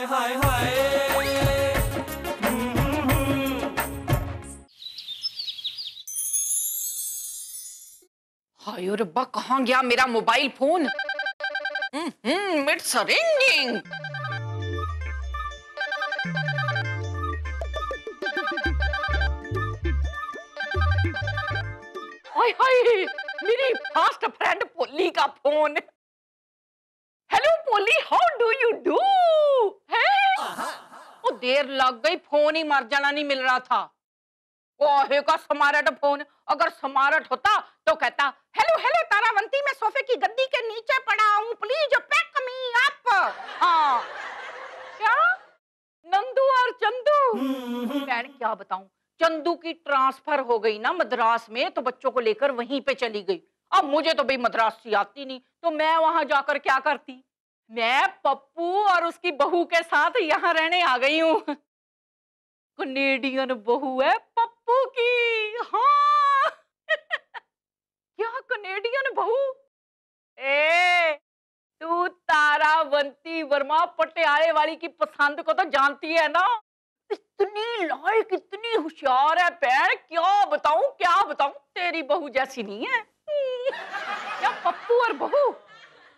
हाय हाय। हाय रब्बा, कहाँ गया मेरा mobile phone? It's ringing. Hi hi, मेरी फास्ट फ्रेंड पोली का फोन। Hello Polly, how do you do? वो देर लग गई, फोन ही मर जाना नहीं मिल रहा था। ओहे का स्मार्ट फोन, अगर स्मार्ट होता तो कहता हेलो हेलो तारावंती, मैं सोफे की गद्दी के नीचे पड़ा हूँ, प्लीज पैक मी अप। हाँ क्या? नंदू और चंदू? मैं क्या बताऊं, चंदू की ट्रांसफर हो गई ना मद्रास में, तो बच्चों को लेकर वहीं पे चली गई। अब मुझे तो भाई मद्रासी आती नहीं, तो मैं वहां जाकर क्या करती? मैं पप्पू और उसकी बहू के साथ यहाँ रहने आ गई हूँ। कनेडियन बहू है पप्पू की। हाँ। क्या कनेडियन बहू? ए, तू तारावंती वर्मा पटियाले वाली की पसंद को तो जानती है ना? इतनी लायक, इतनी होशियार है बहन, क्या बताऊं, तेरी बहू जैसी नहीं है। क्या पप्पू और बहू,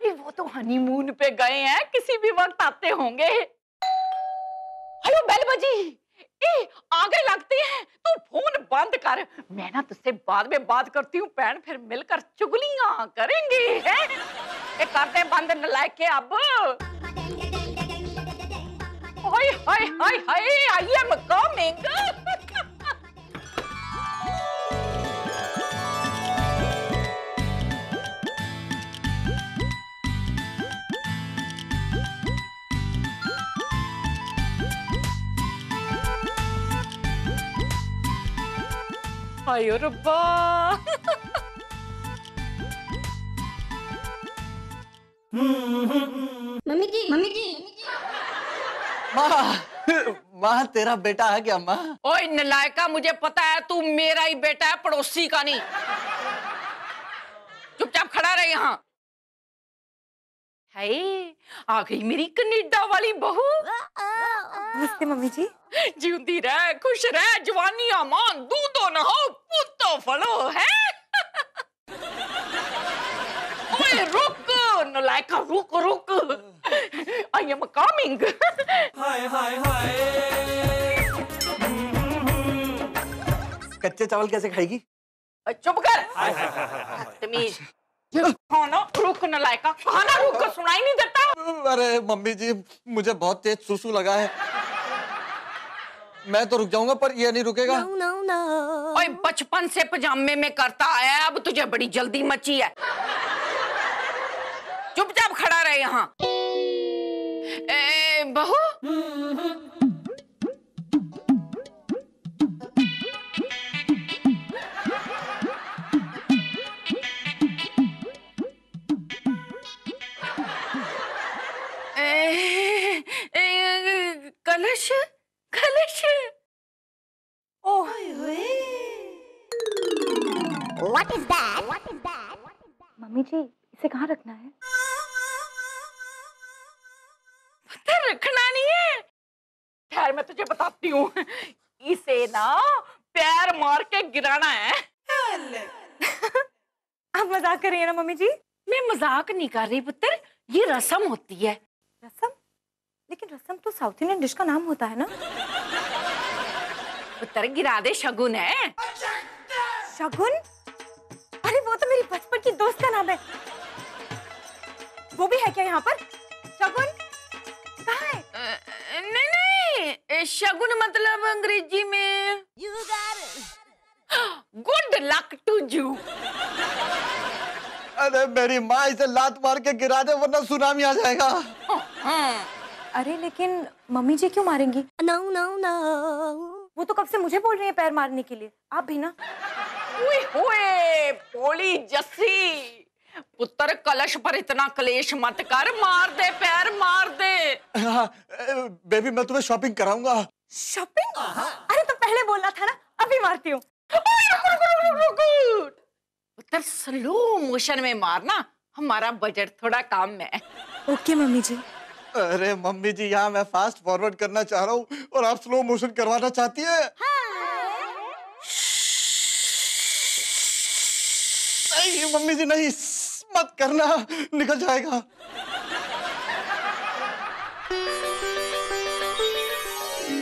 ये वो तो हनीमून पे गए हैं, किसी भी वक्त आते होंगे। हेलो बेल बजी, ए, आगे लगती है, तू फोन बंद कर। मैं ना तुझसे बाद में बात करती हूँ बहन, फिर मिलकर चुगलियां करेंगे। हैं? ये करते बंद नलायक के अब। हाय हाय हाय हाय, आई एम कमिंग। हाय रब्बा। मम्मी जी माँ तेरा बेटा है क्या माँ? ओए नलायका, मुझे पता है तू मेरा ही बेटा है, पड़ोसी का नहीं। चुपचाप खड़ा रहे यहाँ। हाय, आ गई मेरी कनेडा वाली बहू। नमस्ते मम्मी जी। जिंदी रह, खुश रह, जवानी अमान, दूधो न हो, पुत्तो फलो है। ओए रुक नलायका, रुक रुक, आई एम कमिंग। हाय हाय हाय। कच्चे चावल कैसे खाएगी? चुप कर, तमीज। खाना रुक नलायका, खाना रुक, सुनाई नहीं देता? अरे मम्मी जी, मुझे बहुत तेज सुसु लगा है। मैं तो रुक जाऊंगा पर ये नहीं रुकेगा। ओए बचपन से पजामे में करता आया, अब तुझे बड़ी जल्दी मची है। चुपचाप खड़ा रहे यहाँ। बहू, कलश कलश। ओह, What is that? मम्मी जी, इसे कहाँ रखना है? रखना नहीं है, खैर मैं तुझे बताती हूँ। इसे ना पैर मार के गिराना है। आप मजाक कर रही हैं ना मम्मी जी? मैं मजाक नहीं कर रही पुत्र, ये रस्म होती है। रसम? लेकिन रसम तो साउथ इंडियन डिश का नाम होता है ना? पुत्र गिरा दे, शगुन है। शगुन? अरे वो तो मेरी बचपन की दोस्त का नाम है। वो भी है क्या यहाँ पर? शगुन कहाँ है? नहीं नहीं, शगुन मतलब अंग्रेजी में गुड लक टू यू। अरे मेरी माँ, इसे लात मार के गिरा दे वरना सुनामी आ जाएगा। अरे लेकिन मम्मी जी क्यों मारेंगी? No. वो तो कब से मुझे बोल रही है पैर मारने के लिए, आप भी ना। ओए पोली जस्सी, पुत्र कलश पर इतना क्लेश मत कर, मार दे पैर, मार दे। हाँ, बेबी मैं तुम्हें शॉपिंग कराऊंगा। शॉपिंग? अरे तो पहले बोलना था ना, अभी मारती हूँ। पुत्र स्लो मोशन में मारना, हमारा बजट थोड़ा कम है। ओके मम्मी जी। अरे मम्मी जी, यहाँ मैं फास्ट फॉरवर्ड करना चाह रहा हूँ और आप स्लो मोशन करवाना चाहती है। नहीं मम्मी जी, नहीं, मत करना, निकल जाएगा।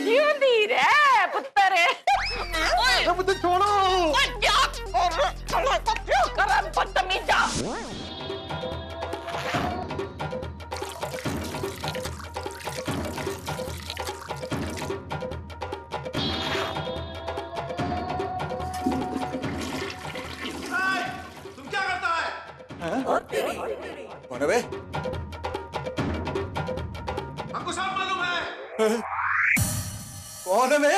क्यों धीरे पुत्र है? मुझे छोड़ो। क्या कर रहा है बदतमीजा? तुम क्या करता है? कौन है बे? हमको सब मालूम है। कौन है बे?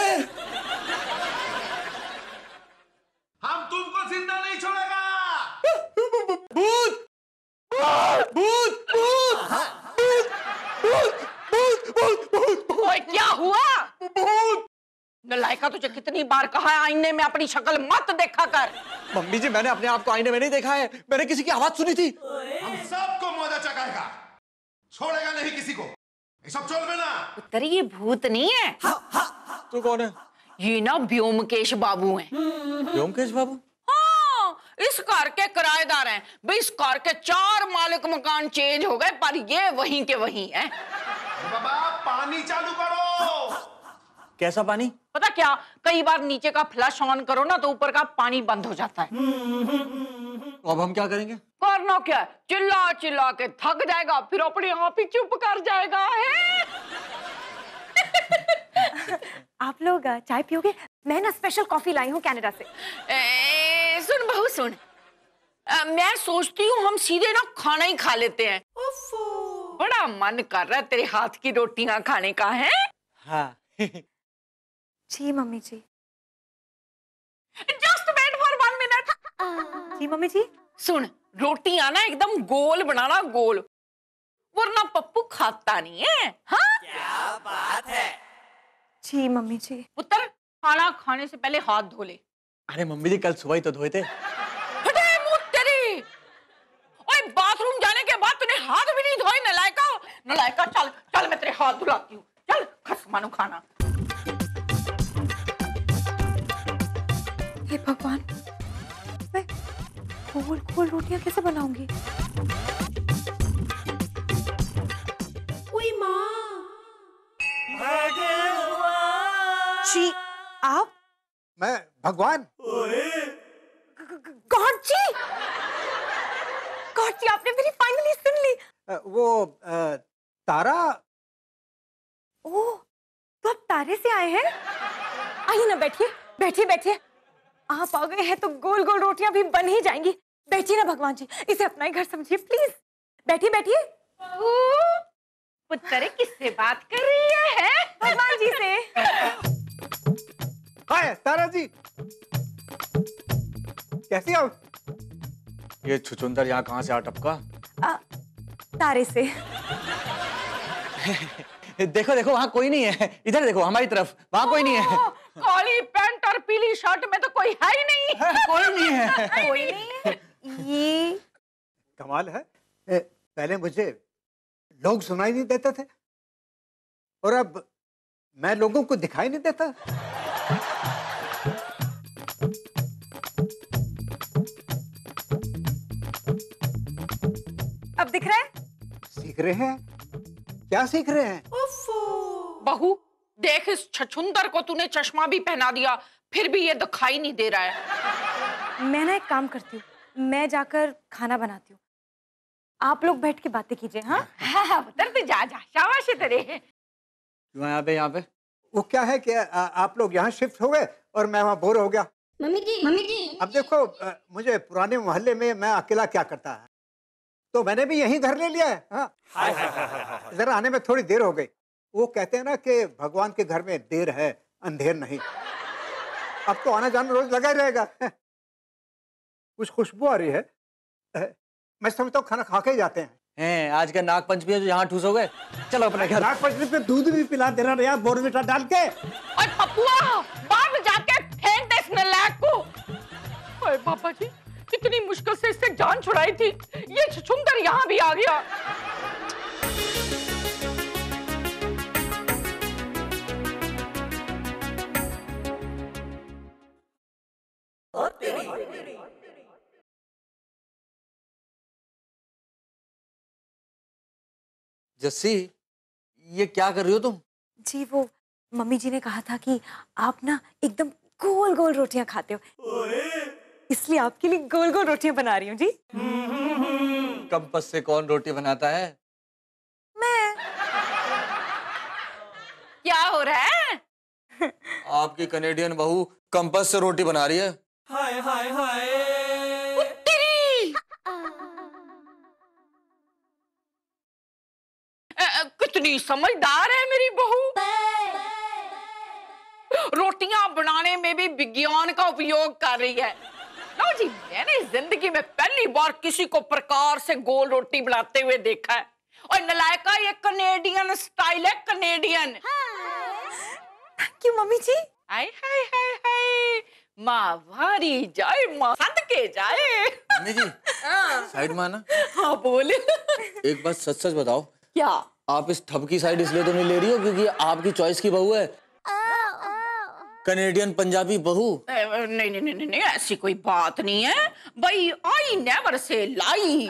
हम तुमको जिंदा नहीं छोड़ेगा। भूत! भूत! भूत! भूत! भूत! भूत! भूत! ओए क्या हुआ? भूत! नलायका, तुझे कितनी बार कहा है आईने में अपनी शक्ल मत देखा कर। मम्मी जी, मैंने अपने आप को आईने में नहीं देखा है, मैंने किसी की आवाज सुनी थी। हम सबको मौजा चखाएगा, छोड़ेगा नहीं किसी को। ये सब छोड़ देना। पुत्र, ये भूत नहीं है। तो कौन है? ये ना व्योमकेश बाबू हैं। व्योमकेश बाबू? हाँ, इस घर के किराएदार हैं। भाई इस घर के 4 मालिक मकान चेंज हो गए, पर ये वहीं के वहीं हैं। बाबा पानी चालू करो। कैसा पानी? पता क्या, कई बार नीचे का फ्लश ऑन करो ना तो ऊपर का पानी बंद हो जाता है। तो अब हम क्या करेंगे? करना क्या है, चिल्ला चिल्ला के थक जाएगा, फिर अपने आप ही चुप कर जाएगा है। आप लोग चाय पियोगे? मैं ना स्पेशल कॉफी लाई हूँ कनाडा से। सुन बहू सुन, मैं सोचती हूँ हम सीधे ना खाना ही खा लेते हैं। बड़ा मन कर रहा है तेरे हाथ की रोटियां खाने का है। हाँ। जी mummy ji. Just wait for 1 minute. जी मम्मी जी। सुन, रोटियां ना एकदम गोल बनाना, गोल, वरना पप्पू खाता नहीं है। हाँ? क्या बात है? जी मम्मी जी। पुत्र, खाना खाने से पहले हाथ धो ले। अरे मम्मी जी, कल सुबह ही तो धोए थे। हटे मुँह तेरी। ओए, बाथरूम जाने के बाद तूने हाथ भी नहीं धोए। नलायका, नलायका, चल चल मैं तेरे हाथ धुलाती हूँ। चल खसमानो खाना। हे भगवान, मैं गोल गोल रोटियां कैसे बनाऊंगी? ओए माँ। जी आप? मैं भगवान। गॉड जी, गॉड जी, आपने मेरी फाइनली सुन ली। तारा। ओह, तो आप तारे से आए हैं? आइए ना, बैठिए बैठिए बैठिए। आप आ गए हैं तो गोल गोल रोटियां भी बन ही जाएंगी। बैठिए ना भगवान जी, इसे अपना ही घर समझिए प्लीज। बैठिए बैठिए। पुत्र किससे बात कर रही है? भगवान जी से। हाय तारा जी, कैसी हो? ये छुचुंदर यहाँ कहाँ से आ टपका? तारे से। देखो देखो, वहाँ कोई नहीं है। इधर देखो, हमारी तरफ, वहाँ कोई नहीं है। काली पैंट और पीली शर्ट में तो कोई है ही नहीं। कोई नहीं है। कोई नहीं है। ये कमाल है। पहले मुझे लोग सुनाई नहीं देते थे और अब मैं लोगों को दिखाई नहीं देता। अब दिख रहा है? सीख रहे हैं? क्या सीख रहे हैं? बहू देख, इस छछुंदर को तूने चश्मा भी पहना दिया, फिर भी ये दिखाई नहीं दे रहा है। मैं ना एक काम करती हूँ, मैं जाकर खाना बनाती हूँ, आप लोग बैठ के बातें कीजिए। हाँ हाँ, पुत्र तू जा जा, शाबाश है तेरे। क्यों यहाँ पे? यहाँ पे वो क्या है कि आप लोग यहाँ शिफ्ट हो गए और मैं वहाँ बोर हो गया। मम्मी जी अब देखो, मुझे पुराने मोहल्ले में मैं अकेला क्या करता है, तो मैंने भी यहीं घर ले लिया है। हाँ, जरा आने में थोड़ी देर हो गई। वो कहते हैं ना कि भगवान के घर में देर है अंधेर नहीं। अब तो आना जाना रोज लगा ही रहेगा। कुछ खुशबू आ रही है, मैं समझता हूँ खाना खा के ही जाते हैं। आज का नाग पंचमी है जो यहाँ ठूस हो गए। चलो अपने घर। नाग पंचमी पे दूध भी पिला देना यार, बोर्नविटा डाल के। और पपुआ, बाद में जाके फेंक दे इस नलायक को। ओए पापा जी, कितनी मुश्किल से इससे जान छुड़ाई थी, ये छछुंदर यहाँ भी आ गया। जस्सी, ये क्या कर रही हो तुम? जी वो मम्मी जी ने कहा था कि आप ना एकदम गोल गोल रोटियां खाते हो, इसलिए आपके लिए गोल गोल रोटियां बना रही हूँ जी। कंपास से कौन रोटी बनाता है? मैं। क्या हो रहा है? आपकी कनेडियन बहू कंपास से रोटी बना रही है। तेरी कितनी समझदार है मेरी बहू। रोटियां बनाने में भी विज्ञान का उपयोग कर रही है। लो जी, मैंने जिंदगी में पहली बार किसी को प्रकार से गोल रोटी बनाते हुए देखा है। और नलायका, ये कनेडियन स्टाइल है, कनेडियन। थैंक यू मम्मी जी। हाय हाय हाय हाय, माँ वारी जाए, माँ सदके जाए। मम्मी जी, साइड में आना। हाँ बोले। एक बात सच सच बताओ, क्या? आप इस ठब की साइड इसलिए तो नहीं ले रही हो क्योंकि आपकी चॉइस की बहू है कनेडियन पंजाबी बहू? नहीं नहीं नहीं नहीं, ऐसी कोई बात नहीं है भाई। I never say lie.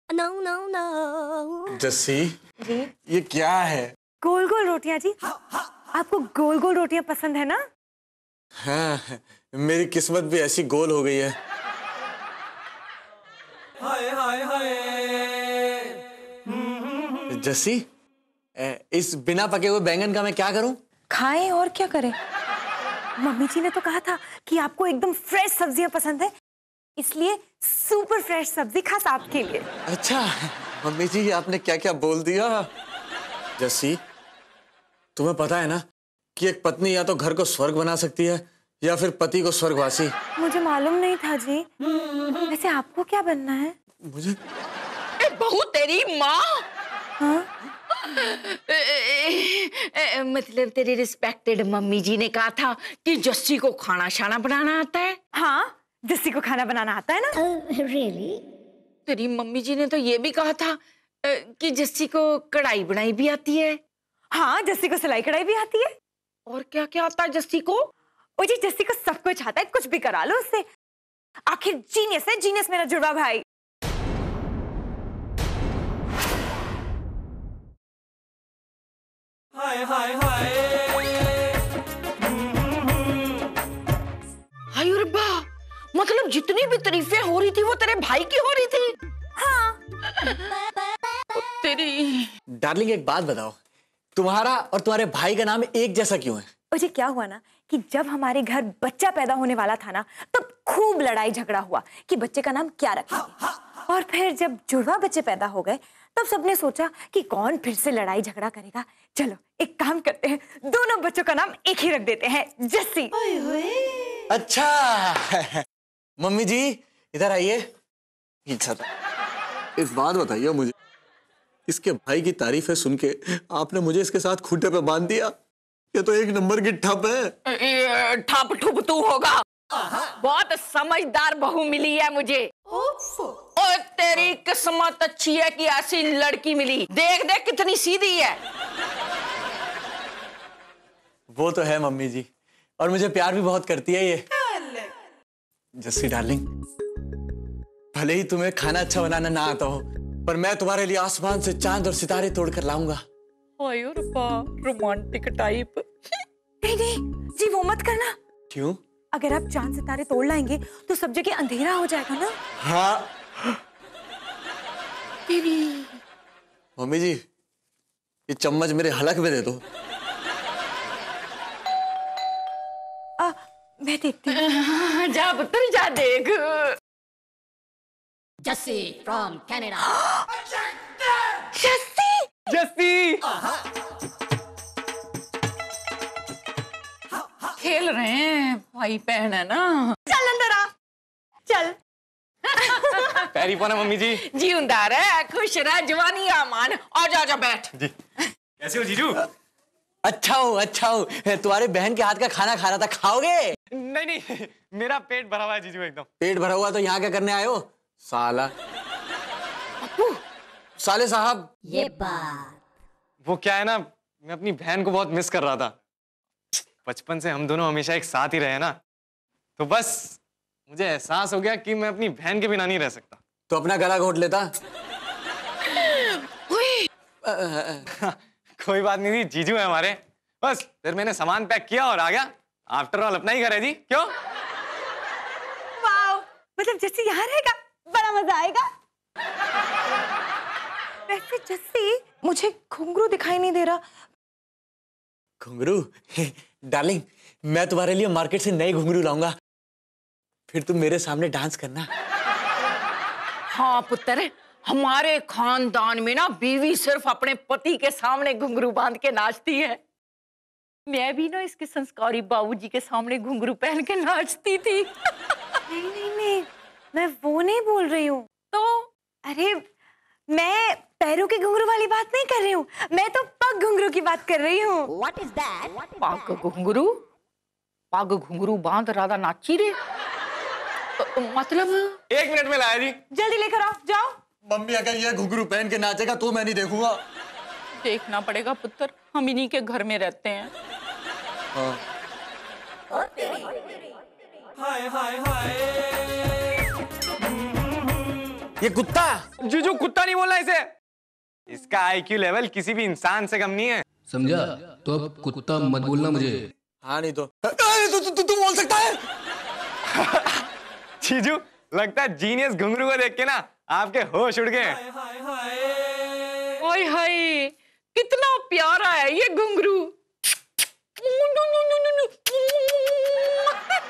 No, no, no. Jassi, जी ये क्या है? गोल गोल रोटियां जी। आपको गोल गोल रोटियां पसंद है ना? हाँ, मेरी किस्मत भी ऐसी गोल हो गई है। जस्सी, इस बिना पके हुए बैंगन का मैं क्या करूं? खाएं और क्या करें। मम्मी जी ने तो कहा था कि आपको एकदम फ्रेश सब्जियां पसंद है, इसलिए सुपर फ्रेश सब्जी खास आपके लिए। अच्छा, मम्मी जी आपने क्या क्या बोल दिया। जस्सी, तुम्हें पता है ना कि एक पत्नी या तो घर को स्वर्ग बना सकती है या फिर पति को स्वर्गवासी। मुझे मालूम नहीं था जी। वैसे आपको क्या बनना है? मुझे बहू तेरी माँ। हाँ? मतलब तेरी रिस्पेक्टेड मम्मी जी ने कहा था कि जस्सी को खाना शाना बनाना आता है। हाँ, जस्सी को खाना बनाना आता है ना? Really? तेरी मम्मी जी ने तो ये भी कहा था कि जस्सी को कढ़ाई बनाई भी आती है। हाँ, जस्सी को सिलाई कढ़ाई भी आती है। और क्या क्या आता है जस्सी को? ओ जी, जस्सी को सब कुछ आता है, कुछ भी करा लो उससे। आखिर जीनियस है, जीनियस मेरा जुड़वा भाई। हाय हाय हाय, हाय रब्बा, मतलब जितनी भी तारीफें हो रही थी वो तेरे भाई की हो रही थी। हाँ। तेरी डार्लिंग, एक बात बताओ, तुम्हारा और तुम्हारे भाई का नाम एक जैसा क्यों है? मुझे क्या हुआ ना कि जब हमारे घर बच्चा पैदा होने वाला था ना, तब खूब लड़ाई झगड़ा हुआ कि बच्चे का नाम क्या रखें। और फिर जब जुड़वा बच्चे पैदा हो गए, तब सबने सोचा कि कौन फिर से लड़ाई झगड़ा करेगा। चलो एक काम करते हैं, दोनों बच्चों का नाम एक ही रख देते हैं, जस्सी। अच्छा, मम्मी जी इधर आइए। एक बात बताइए मुझे, इसके भाई की तारीफें सुन के आपने मुझे इसके साथ खूंटे पे बांध दिया। ये तो एक नंबर की ठप है। ठप ठुप तू होगा। बहुत समझदार बहू मिली है मुझे। और तेरी किस्मत अच्छी है कि ऐसी लड़की मिली। देख देख कितनी सीधी है। वो तो है मम्मी जी, और मुझे प्यार भी बहुत करती है ये। जस्सी डार्लिंग, भले ही तुम्हें खाना अच्छा बनाना ना आता हो, पर मैं तुम्हारे लिए आसमान से चांद और सितारे तोड़ कर लाऊंगा। Romantic type. नहीं नहीं जी, वो मत करना। क्यों? अगर आप चांद सितारे तोड़ लाएंगे तो सब जगह अंधेरा हो जाएगा ना। हाँ मम्मी जी, ये चम्मच मेरे हलक में दे दो। मैं देखती हूँ। जा पुत्र जा देख। Jussie from Canada. Jassi! Jassi! खेल रहे हैं, भाई बहन है ना। चल अंदर आ, चल। पैरी पौना मम्मी जी। जीवनदार है, खुश रह, जवानी आमान। आजा आजा बैठ। जी। कैसे हो जीजू? अच्छा हो तुम्हारे बहन के हाथ का खाना खा रहा था, खाओगे? नहीं नहीं, मेरा पेट भरा हुआ है जीजू एकदम। पेट भरा हुआ तो यहाँ क्या करने आए हो साला? साले साहब, ये बात। वो क्या है ना, मैं अपनी बहन को बहुत मिस कर रहा था। बचपन से हम दोनों हमेशा एक साथ ही रहे ना, तो बस मुझे एहसास हो गया कि मैं अपनी बहन के बिना नहीं रह सकता। तो अपना गला घोट लेता। कोई बात नहीं थी, जीजू है हमारे। बस फिर मैंने सामान पैक किया और आ गया। आफ्टर ऑल अपना ही घर है जी, क्यों? वाओ, मतलब जस्सी यहाँ रहेगा, बड़ा मजा आएगा। वैसे जस्सी, मुझे घुंघरू दिखाई नहीं दे रहा। घुंघरू? डार्लिंग, मैं तुम्हारे लिए मार्केट से नए घुंघरू लाऊंगा, फिर तुम मेरे सामने डांस करना। हाँ पुत्र, हमारे खानदान में ना बीवी सिर्फ अपने पति के सामने घुंघरू बांध के नाचती है। मैं भी ना इसके संस्कारी बाबूजी के सामने घुंघरू पहन के नाचती थी। नहीं, मैं वो नहीं बोल रही हूँ। तो अरे, मैं पैरों के घुंघरू वाली बात नहीं कर रही हूँ, मैं तो पग घुंघरू की बात कर रही हूँ। What is that? पग घुंघरू बांध राधा नाची रे। मतलब 1 मिनट में लाया जी। जल्दी लेकर आओ, जाओ। मम्मी अगर ये घुंघरू पहन के नाचेगा तो मैं नहीं देखूंगा। देखना पड़ेगा पुत्र, हम इन्हीं के घर में रहते हैं। ये कुत्ता? जीजू कुत्ता नहीं बोलना इसे। इसका आईक्यू लेवल किसी भी इंसान से कम नहीं है, समझा? तो अब कुत्ता मत बोलना मुझे। हाँ नहीं तो तू बोल सकता है। जीजू लगता है जीनियस घुंघरू को देख के ना आपके होश उड़ गए। ओए हाय, कितना प्यारा है ये घुंघरू।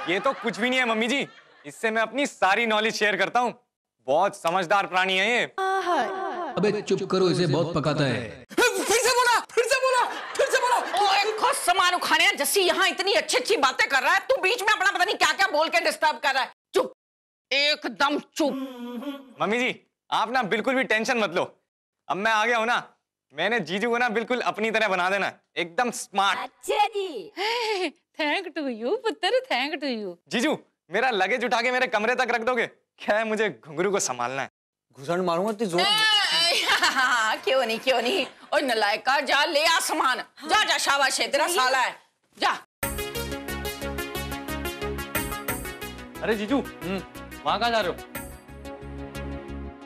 ये तो कुछ भी नहीं है मम्मी जी, इससे मैं अपनी सारी नॉलेज शेयर करता हूँ। बहुत समझदार प्राणी है ये। अबे चुप करो, इसे बहुत पकाता है। फिर से बोला। ओए खुद सामान उखाने जस्सी यहाँ इतनी अच्छी बातें कर रहा है, तू बीच में अपना पता नहीं क्या बोल के डिस्टर्ब कर रहा है। चुप, एकदम चुप। मम्मी जी आप ना बिल्कुल भी टेंशन मत लो, अब मैं आ गया हूँ ना, मैंने जीजू को ना बिल्कुल अपनी तरह बना देना, एकदम स्मार्ट। अच्छा जी। थैंक टू यू पुत्र, थैंक टू यू। जीजू मेरा लगेज उठा के मेरे कमरे तक रख दोगे? क्या है, मुझे घुंघरू को संभालना है। घुसड़ मारूंगा तो जोर। क्यों नहीं। और नलायका, जा ले आ सामान, जा शाबाश है, तेरा साला है, जा। अरे जीजू वहां कहाँ जा रहे हो?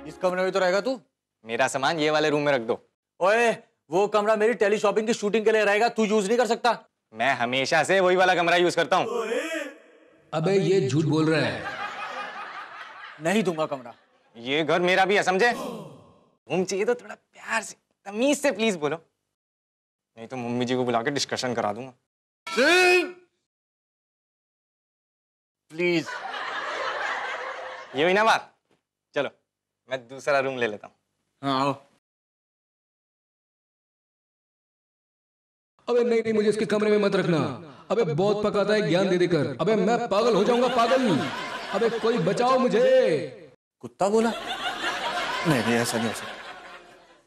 इस कमरे में तो रहेगा तू। मेरा सामान ये वाले रूम में रख दो। ओए, वो कमरा मेरी टेली शॉपिंग की शूटिंग के लिए रहेगा, तू यूज नहीं कर सकता। मैं हमेशा से वही वाला कमरा यूज करता हूँ। अबे ये झूठ बोल रहा है। नहीं दूंगा कमरा। ये घर मेरा भी है, समझे? रूम चाहिए तो थोड़ा प्यार से, तमीज से प्लीज बोलो, नहीं तो मम्मी जी को बुला के डिस्कशन करा दूंगा। प्लीज। ये हुई ना बात, चलो मैं दूसरा रूम ले लेता हूँ। हाँ आओ। अबे नहीं, मुझे इसके कमरे में मत रखना। अबे बहुत पकाता है ज्ञान दे देकर। अबे मैं पागल हो जाऊंगा, पागल। अबे कोई बचाओ मुझे। कुत्ता बोला? नहीं ऐसा नहीं हो सकता,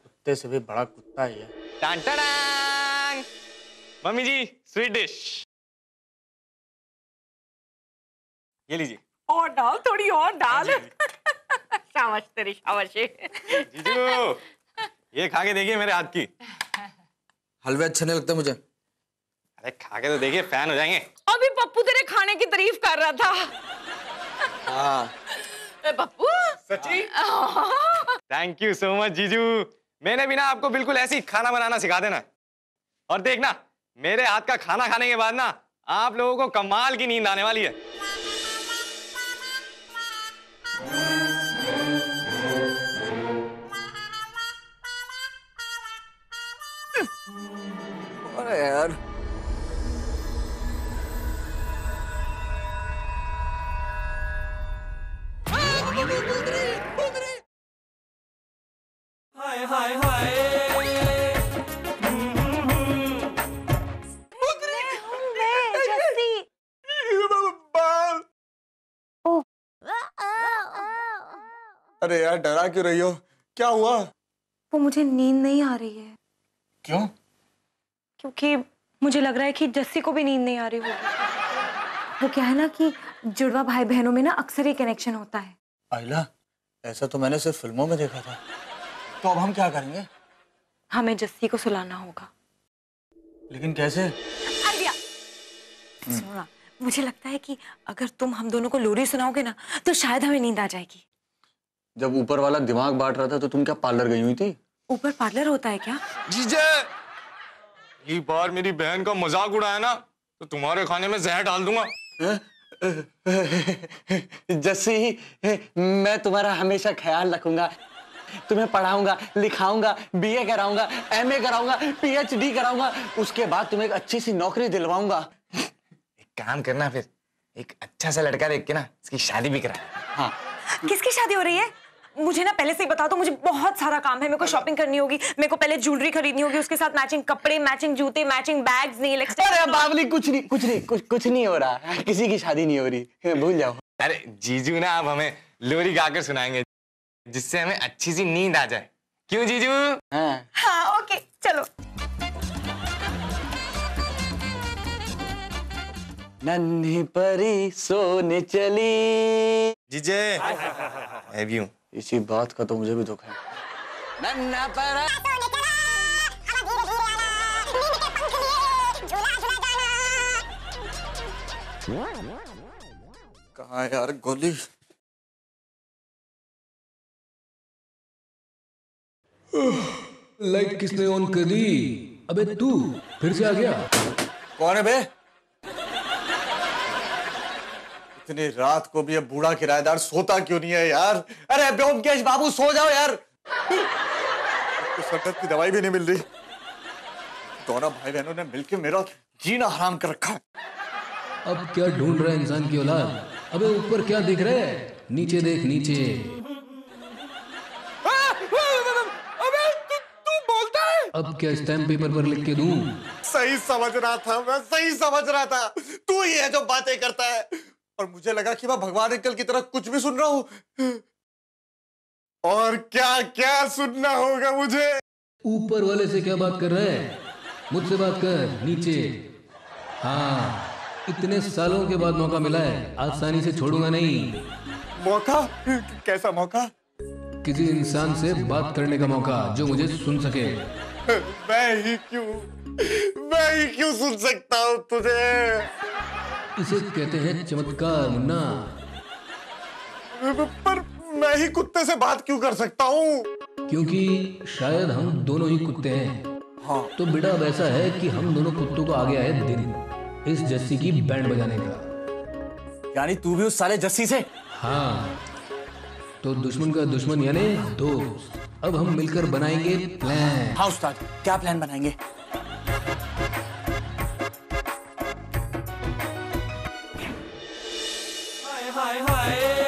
कुत्ते से भी बड़ा कुत्ता ही है। टान टान। मम्मी जी स्वीट डिश ये लीजिए। और डाल, थोड़ी और डाल। शाबाश तेरी, शाबाश। जीजू ये खा के देखिए मेरे हाथ की। हलवे अच्छे नहीं लगते मुझे। अरे खा के तो देखिए, फैन हो जाएंगे। अभी पप्पू तेरे खाने की तारीफ कर रहा था। हाँ। पप्पू सच्ची? थैंक यू सो मच जीजू, मैंने भी ना आपको बिल्कुल ऐसी खाना बनाना सिखा देना। और देखना मेरे हाथ का खाना खाने के बाद ना आप लोगों को कमाल की नींद आने वाली है। अरे यार, अरे यार डरा क्यों रही हो? क्या हुआ? वो मुझे नींद नहीं आ रही है। क्यों? क्योंकि मुझे लग रहा है कि जस्सी को भी नींद नहीं आ रही होगी। वो क्या है ना कि जुड़वा भाई बहनों में ना अक्सर ही कनेक्शन होता है। आइला, ऐसा तो मैंने सिर्फ फिल्मों में देखा था। तो अब हम क्या करेंगे? हमें जस्सी को सुलाना होगा। लेकिन कैसे? आइडिया। सुनो ना, मुझे लगता है कि अगर तुम हम दोनों को लोरी सुनाओगे ना तो शायद हमें नींद आ जाएगी। जब ऊपर वाला दिमाग बांट रहा था तो तुम क्या पार्लर गई हुई थी? ऊपर पार्लर होता है क्या? जीजे, ये बार मेरी बहन का मजाक उड़ाया ना तो तुम्हारे खाने में जहर डाल दूंगा। जस्सी, मैं तुम्हारा हमेशा ख्याल रखूंगा। तुम्हें पढ़ाऊंगा, लिखाऊंगा, बीए कराऊंगा, एमए कराऊंगा, पीएचडी कराऊंगा। उसके बाद तुम्हें एक अच्छी सी नौकरी दिलवाऊंगा। एक काम करना, फिर एक अच्छा सा लड़का देख के ना इसकी शादी भी करा। हाँ। किसकी शादी हो रही है? मुझे ना पहले से ही बता दो, मुझे बहुत सारा काम है। मेरे को शॉपिंग करनी होगी, मेरे को पहले ज्वेलरी खरीदनी होगी, उसके साथ मैचिंग कपड़े, मैचिंग जूते, मैचिंग बैग्स, नेल एक्सटेंशन। अरे बावली, कुछ नहीं हो रहा। किसी की शादी नहीं हो रही, भूल जाओ। अरे जीजू ना आप हमें लोरी गाकर सुनाएंगे जिससे हमें अच्छी सी नींद आ जाए। क्यों जीजू? हाँ। हाँ ओके, चलो। नन्ही परी सोने चली। जीजे, इसी बात का तो मुझे भी दुख है। नन्हा परा कहाँ है यार गोली? लाइट किसने ऑन कर दी? अबे तू फिर से आ गया? कौन है बे? इतनी रात को भी ये बूढ़ा किराएदार सोता क्यों नहीं है यार? अरे ब्योमकेश बाबू, सो जाओ यार। तो सकत की दवाई भी नहीं मिल रही। दोनों भाई बहनों ने मिलकर मेरा जीना हराम कर रखा है। अब क्या ढूंढ रहा है इंसान की औलाद? अबे ऊपर क्या दिख रहा है? नीचे देख, नीचे। अबे तू बोलता है? अब क्या स्टैम्प पेपर पर लिख के दूं? सही समझ रहा था मैं, सही समझ रहा था। तू ही है जो बातें करता है। और मुझे लगा कि मैं भगवान अंकल की तरह कुछ भी सुन रहा हूं। और क्या क्या सुनना होगा मुझे? ऊपर वाले से क्या बात कर रहा है? मुझसे बात कर, नीचे। हाँ, इतने सालों के बाद मौका मिला है, आसानी से छोड़ूंगा नहीं। मौका? कैसा मौका? किसी इंसान से बात करने का मौका जो मुझे सुन सके। मैं ही क्यों सुन सकता हूँ तुझे? इसे कहते हैं चमत्कार मुन्ना। पर मैं ही कुत्ते से बात क्यों कर सकता हूँ? क्योंकि शायद हम दोनों ही कुत्ते हैं। हाँ। तो बेटा अब ऐसा है कि हम दोनों कुत्तों को आ गया है दिन इस जस्सी की बैंड बजाने का। यानी तू भी उस साले जस्सी से? हाँ, तो दुश्मन का दुश्मन यानी दोस्त। अब हम मिलकर बनाएंगे प्लान। हाँ उस्ताद, क्या प्लान बनाएंगे? हाय हाय